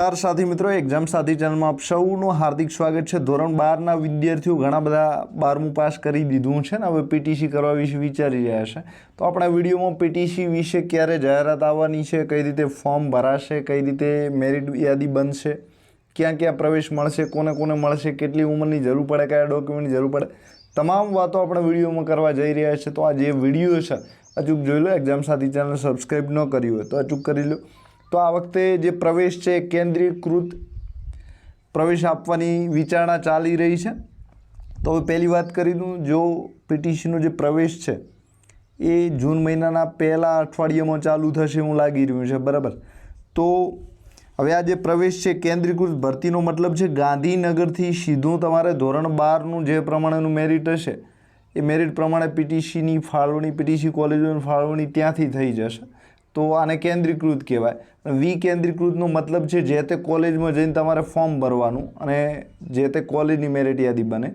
नमस्कार साथी मित्रों, एग्जाम साथी चैनल में आप सौનું हार्दिक स्वागत है। ધોરણ 12 વિદ્યાર્થીઓ ઘણા બધા 12મું પાસ કરી દીધું છે ને હવે પીટીસી કરવા વિશે વિચારી રહ્યા છે। તો આપણા વિડીયોમાં પીટીસી વિશે ક્યારે જાહેરાત આવવાની છે, કઈ રીતે ફોર્મ ભરાશે, કઈ રીતે મેરિટ યાદી બનશે, ક્યાં ક્યાં પ્રવેશ મળશે, કોને કોને મળશે, કેટલી ઉંમરની જરૂર પડે, કયા ડોક્યુમેન્ટની જરૂર પડે, તમામ વાતો આપણે વિડીયોમાં કરવા જઈ રહ્યા છે। તો આ જે વિડીયો છે અચૂક જોઈ લો। એક્ઝામ સાથી ચેનલ સબસ્ક્રાઈબ ન કરી હોય તો અચૂક કરી લો। તો આ વખતે જે પ્રવેશ છે કેન્દ્રીયકૃત પ્રવેશ આપવાની વિચારણા ચાલી રહી છે। તો પહેલી વાત કરી દઉં, જો પીટીસીનો જે પ્રવેશ છે એ જૂન મહિનાના પહેલા અઠવાડિયામાં ચાલુ થશે એવું લાગી રહ્યું છે, બરાબર। તો હવે આ જે પ્રવેશ છે કેન્દ્રીયકૃત ભરતીનો મતલબ છે ગાંધીનગરથી સીધું તમારે ધોરણ 12નું જે પ્રમાણેનું મેરિટ હશે એ મેરિટ પ્રમાણે પીટીસીની ફાળવણી, પીટીસી કોલેજોની ફાળવણી ત્યાંથી થઈ જશે। તો આને કેન્દ્રીયકૃત કહેવાય। વિકેન્દ્રીકૃતનો મતલબ છે જે તે કોલેજમાં જઈને તમારે ફોર્મ ભરવાનું અને જે તે કોલેજની મેરિટ યાદી બને।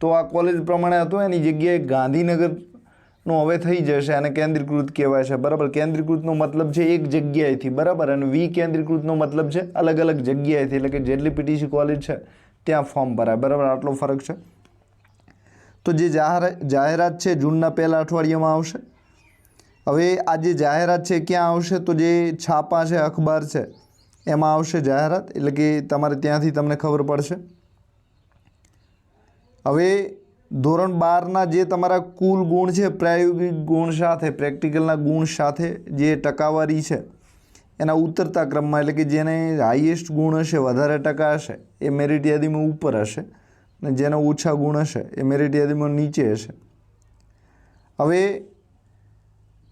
તો આ કોલેજ પ્રમાણે હતું એની જગ્યાએ ગાંધીનગરનું હવે થઈ જશે, આને કેન્દ્રીયકૃત કહેવાય છે, બરાબર। કેન્દ્રીયકૃતનો મતલબ છે એક જગ્યાએથી, બરાબર, અને વિકેન્દ્રીકૃતનો મતલબ છે અલગ અલગ જગ્યાએથી, એટલે કે જેટલી પીટીસી કોલેજ છે ત્યાં ફોર્મ ભરાય, બરાબર, આટલો ફરક છે। તો જે જાહેરાત છે જૂનના પહેલા અઠવાડિયામાં આવશે। હવે આ જે જાહેરાત છે ક્યાં આવશે, તો જે છાપા છે, અખબાર છે એમાં આવશે જાહેરાત, એટલે કે તમારે ત્યાંથી તમને ખબર પડશે। હવે ધોરણ 12ના જે તમારા કુલ ગુણ છે, પ્રાયોગિક ગુણ સાથે, પ્રેક્ટિકલના ગુણ સાથે જે ટકાવારી છે એના ઉતરતા ક્રમમાં, એટલે કે જેને હાઈએસ્ટ ગુણ હશે, વધારે ટકા હશે એ મેરિટ યાદીમાં ઉપર હશે અને જેના ઓછા ગુણ હશે એ મેરિટ યાદીમાં નીચે હશે। હવે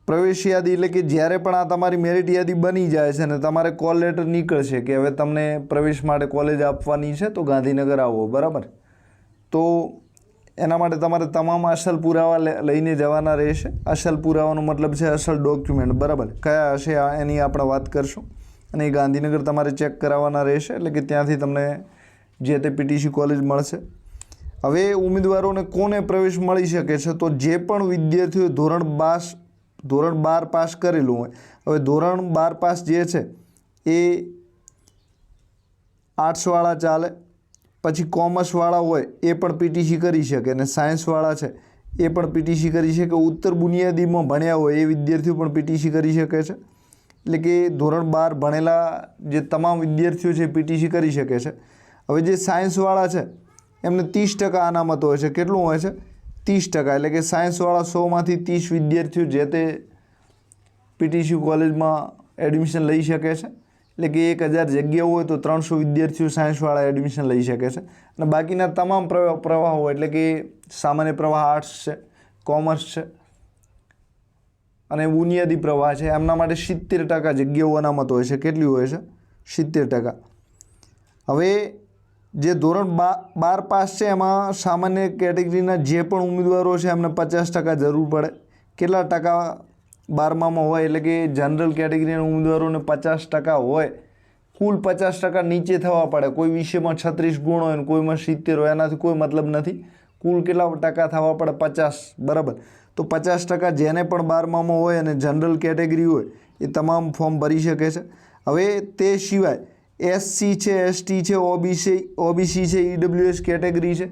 પ્રવેશ યાદી એટલે કે જ્યારે પણ આ તમારી મેરિટ યાદી બની જાય છે ને તમારે કોલ લેટર નીકળશે કે હવે તમને પ્રવેશ માટે કોલેજ આપવાની છે તો ગાંધીનગર આવો, બરાબર। તો એના માટે તમારે તમામ અસલ પુરાવા લઈને જવાના રહેશે। અસલ પુરાવાનો મતલબ છે અસલ ડોક્યુમેન્ટ, બરાબર, કયા હશે એની આપણે વાત કરશું। અને એ ગાંધીનગર તમારે ચેક કરાવવાના રહેશે, એટલે કે ત્યાંથી તમને જે તે પીટીસી કોલેજ મળશે। હવે ઉમેદવારોને કોને પ્રવેશ મળી શકે છે, તો જે પણ વિદ્યાર્થીઓ ધોરણ 12 પાસ કરેલું હોય। હવે ધોરણ 12 પાસ જે છે એ આર્ટ્સવાળા ચાલે, પછી કોમર્સવાળા હોય એ પણ પીટીસી કરી શકે, અને સાયન્સવાળા છે એ પણ પીટીસી કરી શકે। ઉત્તર બુનિયાદીમાં ભણ્યા હોય એ વિદ્યાર્થીઓ પણ પીટીસી કરી શકે છે, એટલે કે ધોરણ 12 ભણેલા જે તમામ વિદ્યાર્થીઓ છે પીટીસી કરી શકે છે। હવે જે સાયન્સવાળા છે એમને 30% અનામત હોય છે। કેટલું હોય છે? 30%, એટલે કે સાયન્સવાળા 100માંથી 30 વિદ્યાર્થીઓ જે તે પીટીસી કોલેજમાં એડમિશન લઈ શકે છે, એટલે કે 1000 જગ્યાઓ હોય તો 300 વિદ્યાર્થીઓ સાયન્સવાળા એડમિશન લઈ શકે છે। અને બાકીના તમામ પ્રવાહો, એટલે કે સામાન્ય પ્રવાહ આર્ટ્સ છે, કોમર્સ છે અને બુનિયાદી પ્રવાહ છે, એમના માટે 70% જગ્યાઓ અનામત હોય છે। કેટલી હોય છે? 70%। હવે જે ધોરણ 12 પાસ છે એમાં સામાન્ય કેટેગરીના જે પણ ઉમેદવારો છે એમને 50% જરૂર પડે। કેટલા ટકા 12મામાં હોય, એટલે કે જનરલ કેટેગરીના ઉમેદવારોને 50% હોય, કુલ 50% નીચે થવા પડે। કોઈ વિષયમાં 36 ગુણ હોય ને કોઈમાં 70 હોય, એનાથી કોઈ મતલબ નથી। કુલ કેટલા ટકા થવા પડે? 50, બરાબર। તો 50% જેને પણ 12મામાં હોય અને જનરલ કેટેગરી હોય એ તમામ ફોર્મ ભરી શકે છે। હવે તે સિવાય એસસી છે, એસટી છે, ઓબીસી છે, ઈડબ્લ્યુએસ કેટેગરી છે,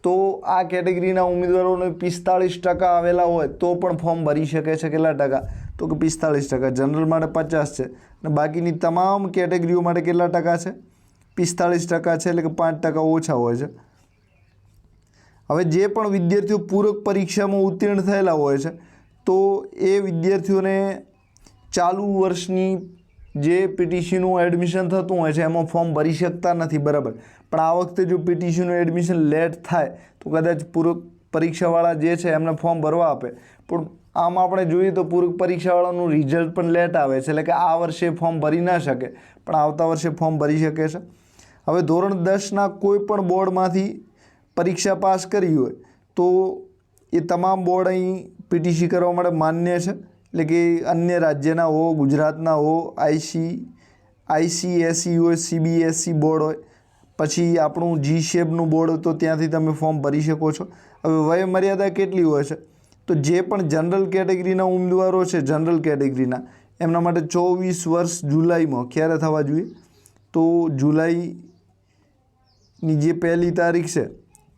તો આ કેટેગરીના ઉમેદવારોને 45% આવેલા હોય તો પણ ફોર્મ ભરી શકે છે। કેટલા ટકા? તો કે 45%। જનરલ માટે 50 છે અને બાકીની તમામ કેટેગરીઓ માટે કેટલા ટકા છે? 45% છે, એટલે કે 5% ઓછા હોય છે। હવે જે પણ વિદ્યાર્થીઓ પૂરક પરીક્ષામાં ઉત્તીર્ણ થયેલા હોય છે તો એ વિદ્યાર્થીઓને ચાલુ વર્ષની જે પીટીસીનું એડમિશન થતું હોય છે એમાં ફોર્મ ભરી શકતા નથી, બરાબર। પણ આ વખતે જો પીટીસીનું એડમિશન લેટ થાય તો કદાચ પૂરક પરીક્ષાવાળા જે છે એમને ફોર્મ ભરવા આપે, પણ આમ આપણે જોઈએ તો પૂરક પરીક્ષાવાળાનું રિઝલ્ટ પણ લેટ આવે છે, એટલે કે આ વર્ષે ફોર્મ ભરી ના શકે પણ આવતા વર્ષે ફોર્મ ભરી શકે છે। હવે ધોરણ 10ના કોઈ પણ બોર્ડમાંથી પરીક્ષા પાસ કરી હોય તો એ તમામ બોર્ડ અહીં પીટીસી કરવા માટે માન્ય છે, એટલે કે અન્ય રાજ્યના હો, ગુજરાતના હો, આઈસીએસઈ હોય, સીબીએસઈ બોર્ડ હોય, પછી આપણું જીશેબનું બોર્ડ હોય તો ત્યાંથી તમે ફોર્મ ભરી શકો છો। હવે વય મર્યાદા કેટલી હોય છે, તો જે પણ જનરલ કેટેગરીના ઉમેદવારો છે, જનરલ કેટેગરીના, એમના માટે 24 વર્ષ જુલાઈમાં ક્યારે થવા જોઈએ? તો જુલાઈની જે પહેલી તારીખ છે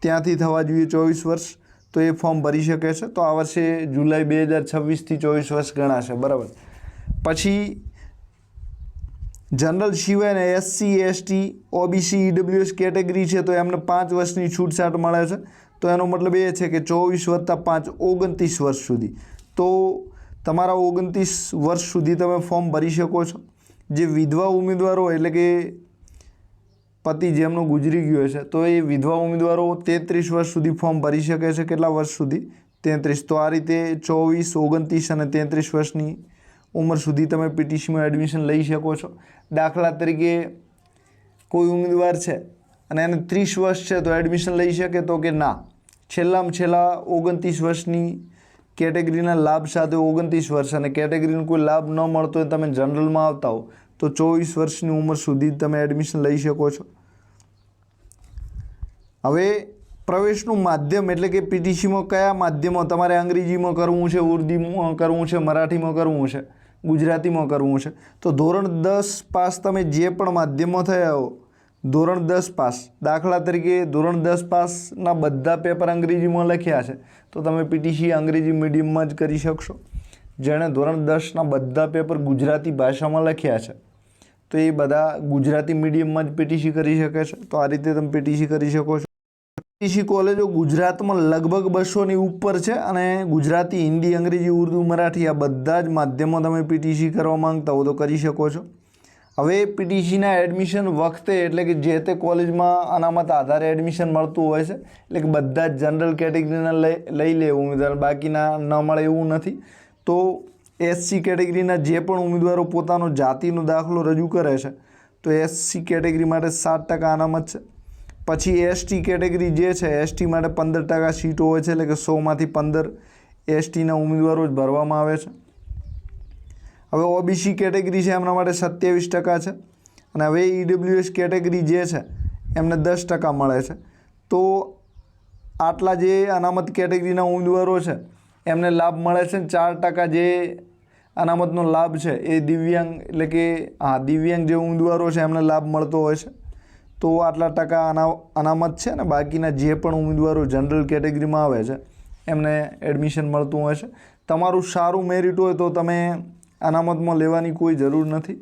ત્યાંથી થવા જોઈએ 24 વર્ષ, તો એ ફોર્મ ભરી શકે છે. તો આ વર્ષે જુલાઈ 2026થી 24 વર્ષ ગણાશે, બરાબર. પછી જનરલ સિવાય ને SC, ST, OBC, EWS category છે તો એમને 5 વર્ષની છૂટછાટ મળે છે. તો એનો મતલબ એ છે કે 24 + 5 29 વર્ષ સુધી. તો તમારા 29 વર્ષ સુધી તમે ફોર્મ ભરી શકો છો. જે વિધવા ઉમેદવારો એટલે કે પતિ જેમનો ગુજરી ગયો છે તો એ વિધવા ઉમેદવારો 33 વર્ષ સુધી ફોર્મ ભરી શકે છે. કેટલા વર્ષ સુધી? 33. તો આ રીતે 24, 29 અને 33 વર્ષની ઉંમર સુધી તમે પીટીસીમાં એડમિશન લઈ શકો છો. દાખલા તરીકે કોઈ ઉમેદવાર છે અને એને 30 વર્ષ છે તો એડમિશન લઈ શકે? તો કે ના, છેલ્લામાં છેલ્લા 29 વર્ષની કેટેગરીના લાભ સાથે 29 વર્ષ અને કેટેગરીનો કોઈ લાભ ન મળતો હોય, તમે જનરલમાં આવતા હો તો 24 વર્ષની ઉંમર સુધી તમે એડમિશન લઈ શકો છો. હવે પ્રવેશનું માધ્યમ એટલે કે પીટીસીમાં કયા માધ્યમમાં તમારે અંગ્રેજીમાં કરવું છે, ઉર્દૂમાં કરવું છે, મરાઠીમાં કરવું છે, ગુજરાતીમાં કરવું છે. તો ધોરણ 10 પાસ તમે જે પણ માધ્યમમાં થયા હો, ધોરણ 10 પાસ, દાખલા તરીકે ધોરણ 10 પાસના બધા પેપર અંગ્રેજીમાં લખ્યા છે તો તમે પીટીસી અંગ્રેજી મીડિયમમાં જ કરી શકશો. જેણે ધોરણ 10ના બધા પેપર ગુજરાતી ભાષામાં લખ્યા છે તો એ બધા ગુજરાતી મીડિયમમાં જ પીટીસી કરી શકે છે. તો આ રીતે તમે પીટીસી કરી શકો છો. પીટીસી કોલેજો ગુજરાતમાં લગભગ 200ની ઉપર છે અને ગુજરાતી, હિન્દી, અંગ્રેજી, ઉર્દૂ, મરાઠી આ બધા જ માધ્યમમાં તમે પીટીસી કરવા માંગતા હો તો કરી શકો છો. હવે પીટીસીના એડમિશન વખતે એટલે કે જે તે કોલેજમાં અનામત આધારે એડમિશન મળતું હોય છે, એટલે કે બધા જ જનરલ કેટેગરીના લઈ લે ઉમેદવાર, બાકીના ન મળે એવું નથી. તો SC કેટેગરીના જે પણ ઉમેદવારો પોતાનો જાતિનો દાખલો રજૂ કરે છે તો SC કેટેગરી માટે 7% અનામત છે. પછી ST કેટેગરી જે છે ST માટે 15% સીટો હોય છે, એટલે કે 100માંથી 15 STના ઉમેદવારો જ ભરવામાં આવે છે. હવે OBC કેટેગરી છે એમના માટે 27% છે અને હવે EWS કેટેગરી જે છે એમને 10% મળે છે. તો આટલા જે અનામત કેટેગરીના ઉમેદવારો છે એમને લાભ મળે છે. 4% જે અનામતનો લાભ છે એ દિવ્યાંગ એટલે કે દિવ્યાંગ જે ઉમેદવારો છે એમને લાભ મળતો હોય છે. તો આટલા ટકા અનામત છે ને બાકીના જે પણ ઉમેદવારો જનરલ કેટેગરીમાં આવે છે એમને એડમિશન મળતું હોય છે. તમારું સારું મેરિટ હોય તો તમે અનામતમાં લેવાની કોઈ જરૂર નથી.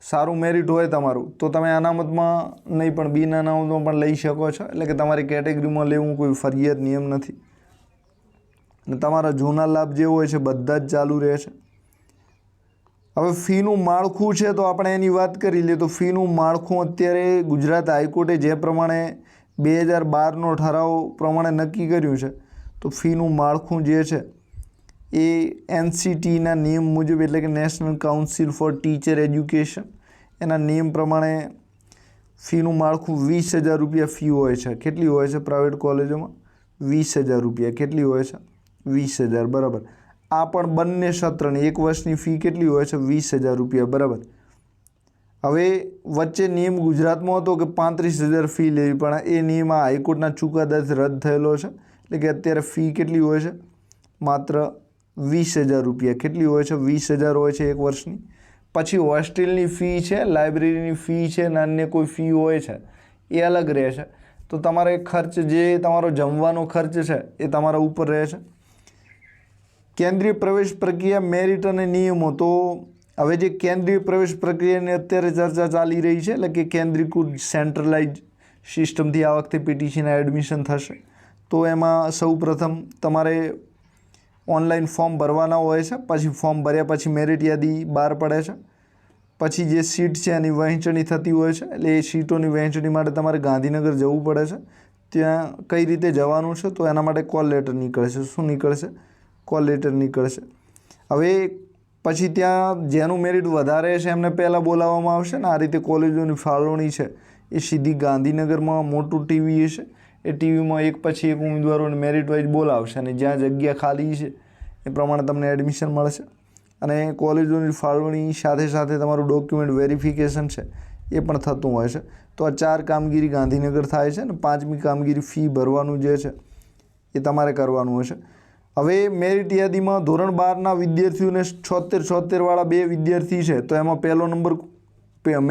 સારું મેરિટ હોય તમારું તો તમે અનામતમાં નહીં પણ બિન અનામતમાં પણ લઈ શકો છો. એટલે કે તમારી કેટેગરીમાં લેવું કોઈ ફરજિયાત નિયમ નથી અને તમારા જૂના લાભ જે હોય છે બધા જ ચાલુ રહે છે. હવે ફીનું માળખું છે તો આપણે એની વાત કરી લઈએ. તો ફીનું માળખું અત્યારે ગુજરાત હાઈકોર્ટે જે પ્રમાણે 2012નો ઠરાવ પ્રમાણે નક્કી કર્યું છે તો ફીનું માળખું જે છે એ NCTના નિયમ મુજબ એટલે કે national council four teacher education એના નિયમ પ્રમાણે ફીનું માળખું 20,000 રૂપિયા ફી હોય છે. કેટલી હોય છે પ્રાઇવેટ કોલેજોમાં? 20,000 રૂપિયા. કેટલી હોય છે? 20,000, બરાબર. આ પણ બંને સત્રની 1 વર્ષની ફી કેટલી હોય છે? 20,000 રૂપિયા, બરાબર. હવે વચ્ચે નિયમ ગુજરાતમાં હતો કે 35,000 ફી લેવી, પણ એ નિયમ આ હાઈકોર્ટના ચુકાદાથી રદ થયેલો છે. એટલે કે અત્યારે ફી કેટલી હોય છે? માત્ર 20,000 રૂપિયા. કેટલી હોય છે? 20,000 હોય છે 1 વર્ષની. પછી હોસ્ટેલની ફી છે, લાઇબ્રેરીની ફી છે અને અન્ય કોઈ ફી હોય છે એ અલગ રહે છે. તો તમારે ખર્ચ જે તમારો જમવાનો ખર્ચ છે એ તમારા ઉપર રહે છે. કેન્દ્રીય પ્રવેશ પ્રક્રિયા, મેરિટ અને નિયમો. તો હવે જે કેન્દ્રીય પ્રવેશ પ્રક્રિયાની અત્યારે ચર્ચા ચાલી રહી છે એટલે કે કેન્દ્રીકૃત સેન્ટ્રલાઇઝ સિસ્ટમથી આ વખતે પીટીસીના એડમિશન થશે. તો એમાં સૌપ્રથમ તમારે ઓનલાઈન ફોર્મ ભરવાના હોય છે. પછી ફોર્મ ભર્યા પછી મેરિટ યાદી બહાર પડે છે. પછી જે સીટ છે એની વહેંચણી થતી હોય છે. એટલે એ સીટોની વહેંચણી માટે તમારે ગાંધીનગર જવું પડે છે. ત્યાં કઈ રીતે જવાનું છે? તો એના માટે કોલ લેટર નીકળશે. શું નીકળશે? કોલ લેટર નીકળશે. હવે પછી ત્યાં જેનું મેરિટ વધારે છે એમને પહેલાં બોલાવવામાં આવશે ને આ રીતે કોલેજોની ફાળવણી છે એ સીધી ગાંધીનગરમાં મોટું ટીવી હશે એ ટીવીમાં એક પછી એક ઉમેદવારોને મેરિટ વાઇઝ બોલાવશે અને જ્યાં જગ્યા ખાલી છે એ પ્રમાણે તમને એડમિશન મળશે. અને કોલેજોની ફાળવણી સાથે સાથે તમારું ડોક્યુમેન્ટ વેરિફિકેશન છે એ પણ થતું હોય છે. તો આ 4 કામગીરી ગાંધીનગર થાય છે અને 5મી કામગીરી ફી ભરવાનું જે છે એ તમારે કરવાનું હશે. હવે મેરિટ યાદીમાં ધોરણ 12ના વિદ્યાર્થીઓને 76 વાળા 2 વિદ્યાર્થી છે તો એમાં પહેલો નંબર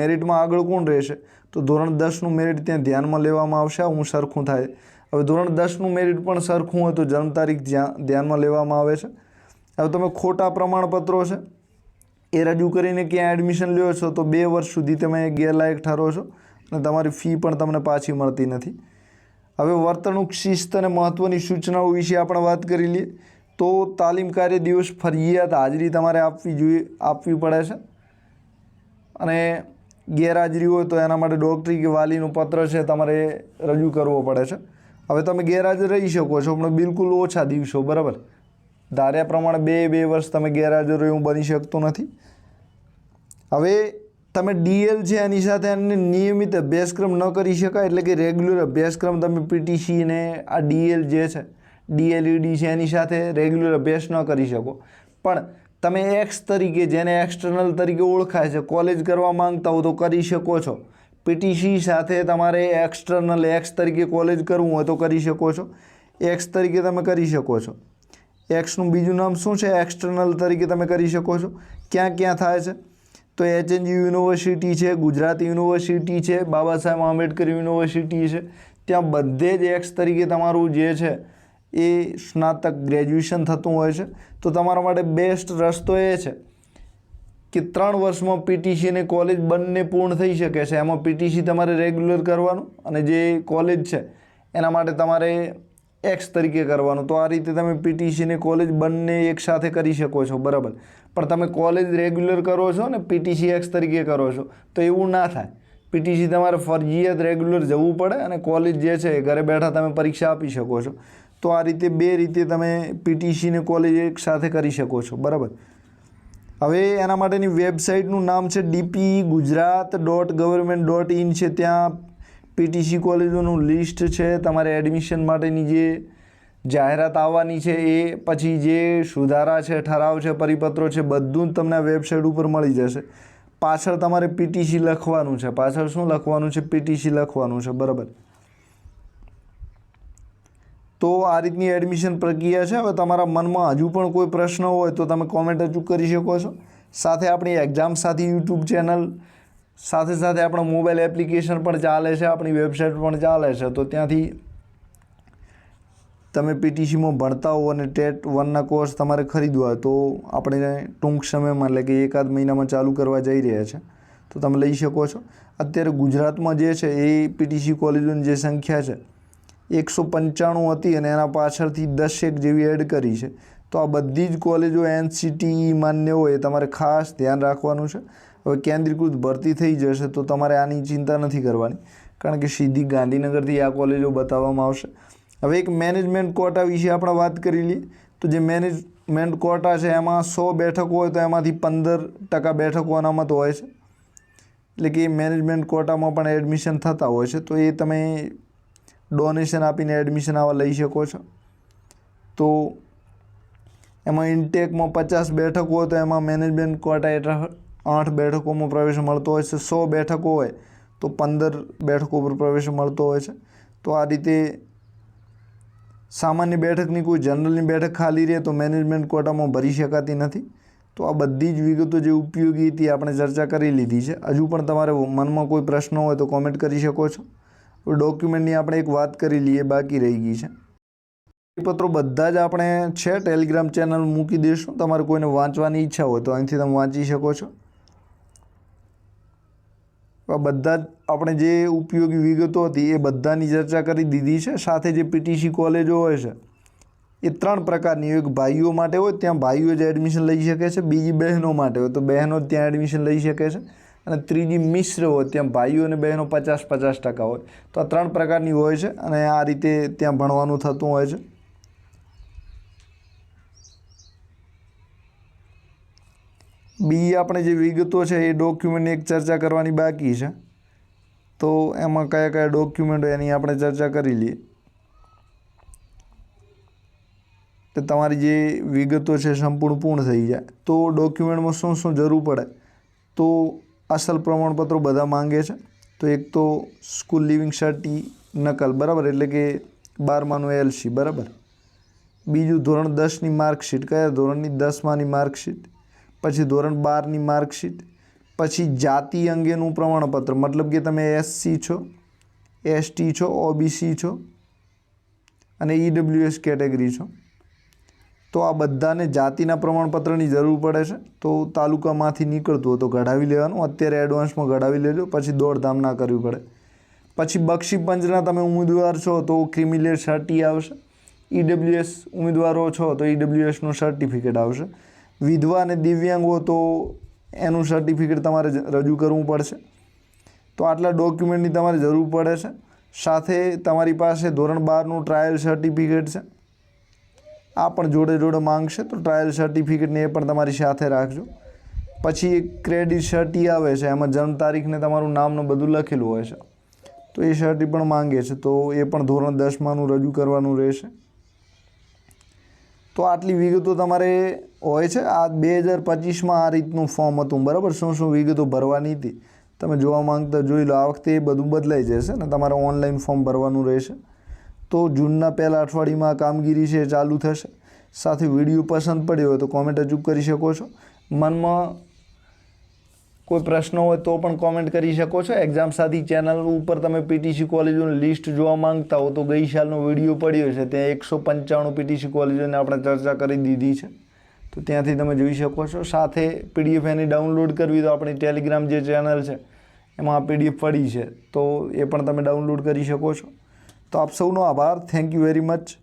મેરિટમાં આગળ કોણ રહેશે? તો ધોરણ 10નું મેરિટ ત્યાં ધ્યાનમાં લેવામાં આવશે. હું સરખું થાય. હવે ધોરણ 10નું મેરિટ પણ સરખું હોય તો જન્મ તારીખ ધ્યાનમાં લેવામાં આવે છે. હવે તમે ખોટા પ્રમાણપત્રો છે એ રજૂ કરીને ક્યાં એડમિશન લ્યો છો તો 2 વર્ષ સુધી તમે ગેરલાયક ઠરો છો અને તમારી ફી પણ તમને પાછી મળતી નથી. હવે વર્તણૂક, શિસ્ત અને મહત્ત્વની સૂચનાઓ વિશે આપણે વાત કરી લઈએ. તો તાલીમ કાર્ય દિવસ ફરજિયાત હાજરી તમારે આપવી પડે છે અને ગેરહાજરી હોય તો એના માટે ડૉક્ટરી કે વાલીનું પત્ર છે તમારે રજૂ કરવો પડે છે. હવે તમે ગેરહાજર રહી શકો છો પણ બિલકુલ ઓછા દિવસો, બરાબર. ધાર્યા પ્રમાણે 2 વર્ષ તમે ગેરહાજર રહો એવું બની શકતું નથી. હવે તમે ડીએલ છે એની સાથે એને નિયમિત અભ્યાસક્રમ ન કરી શકાય, એટલે કે રેગ્યુલર અભ્યાસક્રમ તમે પીટીસી ને આ ડીએલ જે છે ડીએલઈડી છે એની સાથે રેગ્યુલર અભ્યાસ ન કરી શકો. પણ તમે એક્સ તરીકે, જેને એક્સટર્નલ તરીકે ઓળખાય છે, કોલેજ કરવા માંગતા હો તો કરી શકો છો. પીટીસી સાથે તમારે એક્સટર્નલ એક્સ તરીકે કોલેજ કરવું હોય તો કરી શકો છો. એક્સ તરીકે તમે કરી શકો છો. એક્સનું બીજું નામ શું છે? એક્સટર્નલ તરીકે તમે કરી શકો છો. ક્યાં ક્યાં થાય છે? તો એચએનજી યુનિવર્સિટી છે, ગુજરાત યુનિવર્સિટી છે, બાબા સાહેબ આંબેડકર યુનિવર્સિટી છે. ત્યાં બધે જ એક્સ તરીકે તમારું જે છે એ સ્નાતક ગ્રેજ્યુએશન થતું હોય છે. તો તમારા માટે બેસ્ટ રસ્તો એ છે કે 3 વર્ષમાં પીટીસી અને કોલેજ બંને પૂર્ણ થઈ શકે છે. એમાં પીટીસી તમારે રેગ્યુલર કરવાનું અને જે કોલેજ છે એના માટે તમારે એક્સ તરીકે કરવાનું. તો આ રીતે તમે પીટીસી અને કોલેજ બંને એકસાથે કરી શકો છો, બરાબર. પણ તમે કોલેજ રેગ્યુલર કરો છો ને પીટીસી એક્સ તરીકે કરો છો તો એવું ના થાય. પીટીસી તમારે ફરજિયાત રેગ્યુલર જવું પડે અને કોલેજ જે છે એ ઘરે બેઠા તમે પરીક્ષા આપી શકો છો. તો આ રીતે 2 રીતે તમે પીટીસી ને કોલેજ એક સાથે કરી શકો છો, બરાબર. હવે એના માટેની વેબસાઇટનું નામ છે dpgujarat.government.in છે. ત્યાં પીટીસી કોલેજોનું લિસ્ટ છે. તમારે એડમિશન માટેની જે જાહેરાત આવવાની છે એ પછી જે સુધારા છે, ઠરાવ છે, પરિપત્રો છે, બધું જ તમને આ વેબસાઇટ ઉપર મળી જશે. પાછળ તમારે પીટીસી લખવાનું છે. પાછળ શું લખવાનું છે? પીટીસી લખવાનું છે, બરાબર. તો આ રીતની એડમિશન પ્રક્રિયા છે. હવે તમારા મનમાં હજુ પણ કોઈ પ્રશ્ન હોય તો તમે કોમેન્ટ હજુ કરી શકો છો. સાથે આપણી એક્ઝામ સાથી યુટ્યુબ ચેનલ સાથે સાથે આપણા મોબાઈલ એપ્લિકેશન પણ ચાલે છે, આપણી વેબસાઇટ પણ ચાલે છે. તો ત્યાંથી તમે પીટીસીમાં ભણતા હો અને ટેટ 1ના કોર્સ તમારે ખરીદવા હોય તો આપણે ટૂંક સમયમાં એટલે કે 1-8 મહિનામાં ચાલુ કરવા જઈ રહ્યા છે. તો તમે લઈ શકો છો. અત્યારે ગુજરાતમાં જે છે એ પીટીસી કોલેજોની જે સંખ્યા છે 195 હતી અને એના પાછળથી 10 જેવી એડ કરી છે. તો આ બધી જ કોલેજો એનસીટીઈ માન્ય હોય એ તમારે ખાસ ધ્યાન રાખવાનું છે. હવે કેન્દ્રીકૃત ભરતી થઈ જશે તો તમારે આની ચિંતા નથી કરવાની, કારણ કે સીધી ગાંધીનગરથી આ કોલેજો બતાવવામાં આવશે. હવે એક મેનેજમેન્ટ કોટા વિશે આપણે વાત કરી લઈએ. તો જે મેનેજમેન્ટ કોટા છે એમાં 100 બેઠકો હોય તો એમાંથી 15% બેઠકો અનામત હોય છે. એટલે કે મેનેજમેન્ટ કોટામાં પણ એડમિશન થતા હોય છે. તો એ તમે ડોનેશન આપીને એડમિશન આવા લઈ શકો છો. તો એમાં ઇન્ટેકમાં 50 બેઠકો હોય તો એમાં મેનેજમેન્ટ કોટા હેઠળ 8 બેઠકોમાં પ્રવેશ મળતો હોય છે. 100 બેઠકો હોય તો 15 બેઠકો પર પ્રવેશ મળતો હોય છે. તો આ રીતે સામાન્ય બેઠકની કોઈ જનરલની બેઠક ખાલી રહે તો મેનેજમેન્ટ કોટામાં ભરી શકાતી નથી. તો આ બધી જ વિગતો જે ઉપયોગી હતી આપણે ચર્ચા કરી લીધી છે. હજુ પણ તમારે મનમાં કોઈ પ્રશ્ન હોય તો કોમેન્ટ કરી શકો છો. ડોક્યુમેન્ટની આપણે એક વાત કરી લઈએ, બાકી રહી ગઈ છે. પત્રો બધા જ આપણે છે ટેલિગ્રામ ચેનલ મૂકી દઈશું. તમારે કોઈને વાંચવાની ઈચ્છા હોય તો અહીંથી તમે વાંચી શકો છો. બધા જ આપણે જે ઉપયોગી વિગતો હતી એ બધાની ચર્ચા કરી દીધી છે. સાથે જે પીટીસી કોલેજો હોય છે એ 3 પ્રકારની. એક ભાઈઓ માટે હોય ત્યાં ભાઈઓ જ એડમિશન લઈ શકે છે. બીજી બહેનો માટે હોય તો બહેનો જ ત્યાં એડમિશન લઈ શકે છે. અને ત્રીજી મિશ્ર હોય ત્યાં ભાઈઓ અને બહેનો 50-50% હોય. તો આ 3 પ્રકારની હોય છે અને આ રીતે ત્યાં ભણવાનું થતું હોય છે. બીજી આપણે જે વિગતો છે એ ડોક્યુમેન્ટની એક ચર્ચા કરવાની બાકી છે. તો એમાં કયા કયા ડોક્યુમેન્ટ હોય એની આપણે ચર્ચા કરી લઈએ. તો તમારી જે વિગતો છે સંપૂર્ણ પૂર્ણ થઈ જાય તો ડોક્યુમેન્ટમાં શું શું જરૂર પડે? તો અસલ પ્રમાણપત્રો બધા માંગે છે. તો એક તો સ્કૂલ લિવિંગ સર્ટી નકલ, બરાબર, એટલે કે 12માનું એલસી, બરાબર. બીજું ધોરણ 10ની માર્કશીટ. કયા ધોરણની? 10માની માર્કશીટ. પછી ધોરણ 12ની માર્કશીટ. પછી જાતિ અંગેનું પ્રમાણપત્ર, મતલબ કે તમે SC છો, ST છો, OBC છો અને EWS કેટેગરી છો, તો આ બધાને જાતિના પ્રમાણપત્રની જરૂર પડે છે. તો તાલુકામાંથી નીકળતું હોય તો કઢાવી લેવાનું. અત્યારે એડવાન્સમાં કઢાવી લેજો, પછી દોડધામ ના કરવી પડે. પછી બક્ષી પંચના તમે ઉમેદવાર છો તો ક્રિમિલેર સર્ટી આવશે. EWS ઉમેદવારો છો તો EWSનું સર્ટિફિકેટ આવશે. વિધવા અને દિવ્યાંગ હો તો એનું સર્ટિફિકેટ તમારે રજૂ કરવું પડશે. તો આટલા ડોક્યુમેન્ટની તમારે જરૂર પડે છે. સાથે તમારી પાસે ધોરણ 12નું ટ્રાયલ સર્ટિફિકેટ છે, આ પણ જોડે જોડે માંગશે, તો ટ્રાયલ સર્ટિફિકેટને એ પણ તમારી સાથે રાખજો. પછી એક ક્રેડિટ સર્ટી આવે છે, એમાં જન્મ તારીખને તમારું નામનું બધું લખેલું હોય છે, તો એ સર્ટી પણ માંગે છે, તો એ પણ ધોરણ 10માનું રજૂ કરવાનું રહેશે. તો આટલી વિગતો તમારે હોય છે. આ 2025માં આ રીતનું ફોર્મ હતું, બરાબર. શું શું વિગતો ભરવાની હતી તમે જોવા માંગતા જોઈ લો. આ વખતે એ બધું બદલાઈ જશે ને તમારે ઓનલાઈન ફોર્મ ભરવાનું રહેશે. તો જૂનના પહેલા અઠવાડિયામાં કામગીરી છે ચાલુ થશે. સાથે વિડીયો પસંદ પડ્યો હોય તો કોમેન્ટ અચૂક કરી શકો છો. મનમાં કોઈ પ્રશ્ન હોય તો પણ કોમેન્ટ કરી શકો છો. એક્ઝામ સાથી ચેનલ ઉપર તમે PTC કોલેજોની લિસ્ટ જોવા માંગતા હો તો ગઈ સાલનો વિડીયો પડ્યો છે, ત્યાં 195 PTC કોલેજોને આપણે ચર્ચા કરી દીધી છે, તો ત્યાંથી તમે જોઈ શકો છો. સાથે PDF એની ડાઉનલોડ કરવી તો આપણી ટેલિગ્રામ જે ચેનલ છે એમાં આ PDF પડી છે, તો એ પણ તમે ડાઉનલોડ કરી શકો છો. તો આપ સૌનો આભાર. Thank you very much.